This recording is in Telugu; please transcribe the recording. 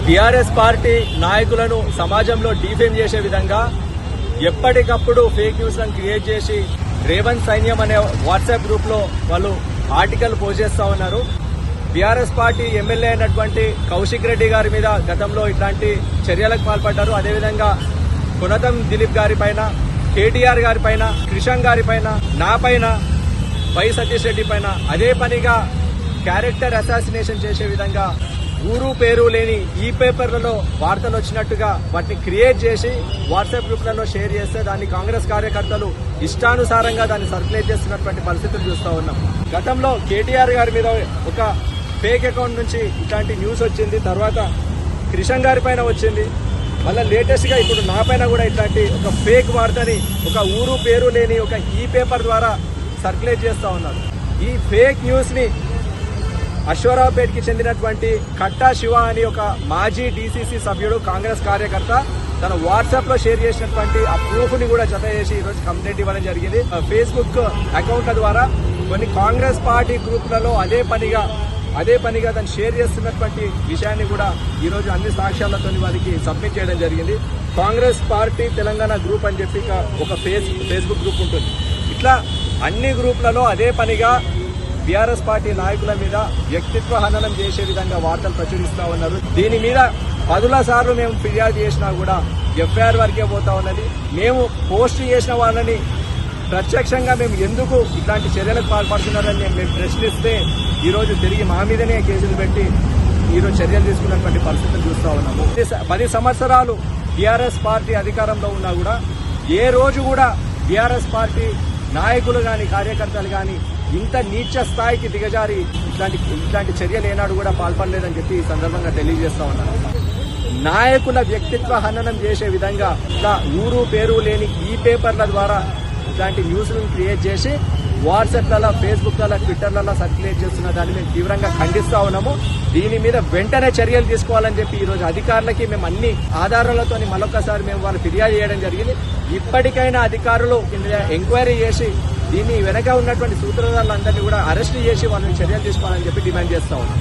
టీఆర్ఎస్ పార్టీ నాయకులను సమాజంలో డిఫేమ్ చేసే విధంగా ఎప్పటికప్పుడు ఫేక్ న్యూస్ లను క్రియేట్ చేసి రేవంత్ సైన్యం అనే వాట్సాప్ గ్రూప్ లో వాళ్ళు ఆర్టికల్ పోస్ట్ చేస్తా ఉన్నారు. బీఆర్ఎస్ పార్టీ ఎమ్మెల్యే అయినటువంటి కౌశిక్ రెడ్డి గారి మీద గతంలో ఇట్లాంటి చర్యలకు పాల్పడ్డారు. అదేవిధంగా కొనతం దిలీప్ గారి పైన, కేటీఆర్ గారి పైన, క్రిషన్ గారి పైన, నా పైన, వై సతీష్ రెడ్డి పైన అదే పనిగా క్యారెక్టర్ అసాసినేషన్ చేసే విధంగా ఊరు పేరు లేని ఈ పేపర్లలో వార్తలు వచ్చినట్టుగా వాటిని క్రియేట్ చేసి వాట్సాప్ గ్రూప్లలో షేర్ చేస్తే దాన్ని కాంగ్రెస్ కార్యకర్తలు ఇష్టానుసారంగా దాన్ని సర్క్యులేట్ చేస్తున్నటువంటి పరిస్థితులు చూస్తూ ఉన్నాం. గతంలో కేటీఆర్ గారి మీద ఒక ఫేక్ అకౌంట్ నుంచి ఇట్లాంటి న్యూస్ వచ్చింది, తర్వాత క్రిషన్ గారి పైన వచ్చింది, మళ్ళీ లేటెస్ట్ గా ఇప్పుడు నా పైన కూడా ఇట్లాంటి ఒక ఫేక్ వార్తని ఒక ఊరు పేరు లేని ఒక ఈ పేపర్ ద్వారా సర్క్యులేట్ చేస్తా ఉన్నారు. ఈ ఫేక్ న్యూస్ ని అశ్వరావుపేటకి చెందినటువంటి కట్టా శివ అని ఒక మాజీ డీసీసీ సభ్యుడు కాంగ్రెస్ కార్యకర్త తన వాట్సాప్ లో షేర్ చేసినటువంటి ఆ ప్రూఫ్ ని కూడా జత చేసి ఈ రోజు కంప్లైంట్ ఇవ్వడం జరిగింది. ఫేస్బుక్ అకౌంట్ల ద్వారా కొన్ని కాంగ్రెస్ పార్టీ గ్రూపులలో అదే పనిగా దాన్ని షేర్ చేస్తున్నటువంటి విషయాన్ని కూడా ఈ రోజు అన్ని సాక్ష్యాలతో వారికి సబ్మిట్ చేయడం జరిగింది. కాంగ్రెస్ పార్టీ తెలంగాణ గ్రూప్ అని చెప్పి ఒక ఫేస్బుక్ గ్రూప్ ఉంటుంది. ఇట్లా అన్ని గ్రూపులలో అదే పనిగా బీఆర్ఎస్ పార్టీ నాయకుల మీద వ్యక్తిత్వ హననం చేసే విధంగా వార్తలు ప్రచురిస్తా ఉన్నారు. దీని మీద 10 సార్లు మేము ఫిర్యాదు చేసినా కూడా ఎఫ్ఐఆర్ వరకే పోతా ఉన్నది. మేము పోస్ట్ చేసిన వాళ్ళని ప్రత్యక్షంగా మేము ఎందుకు ఇట్లాంటి చర్యలకు పాల్పడుతున్నారని మేము ప్రశ్నిస్తే ఈరోజు తిరిగి మా మీదనే కేసులు పెట్టి ఈరోజు చర్యలు తీసుకున్నటువంటి పరిస్థితులు చూస్తా ఉన్నాము. 10 సంవత్సరాలు బీఆర్ఎస్ పార్టీ అధికారంలో ఉన్నా కూడా ఏ రోజు కూడా బీఆర్ఎస్ పార్టీ నాయకులు గాని కార్యకర్తలు గాని ఇంత నీచ స్థాయికి దిగజారి ఇట్లాంటి చర్యలు ఏనాడు కూడా పాల్పడలేదని చెప్పి ఈ సందర్భంగా తెలియజేస్తా ఉన్నాను. నాయకుల వ్యక్తిత్వ హననం చేసే విధంగా ఇట్లా ఊరు పేరు లేని ఈ పేపర్ల ద్వారా ఇట్లాంటి న్యూస్లను క్రియేట్ చేసి వాట్సాప్లలో, ఫేస్బుక్లలో, ట్విట్టర్లలో సర్క్యులేట్ చేస్తున్న దాన్ని మేము తీవ్రంగా ఖండిస్తా ఉన్నాము. దీని మీద వెంటనే చర్యలు తీసుకోవాలని చెప్పి ఈ రోజు అధికారులకి మేము అన్ని ఆధారాలతో మరొకసారి మేము వాళ్ళు ఫిర్యాదు చేయడం జరిగింది. ఇప్పటికైనా అధికారులు ఎంక్వైరీ చేసి దీన్ని వెనక ఉన్నటువంటి సూత్రధారులందరినీ కూడా అరెస్ట్ చేసి వాళ్ళని చర్యలు తీసుకోవాలని చెప్పి డిమాండ్ చేస్తా ఉన్నాం.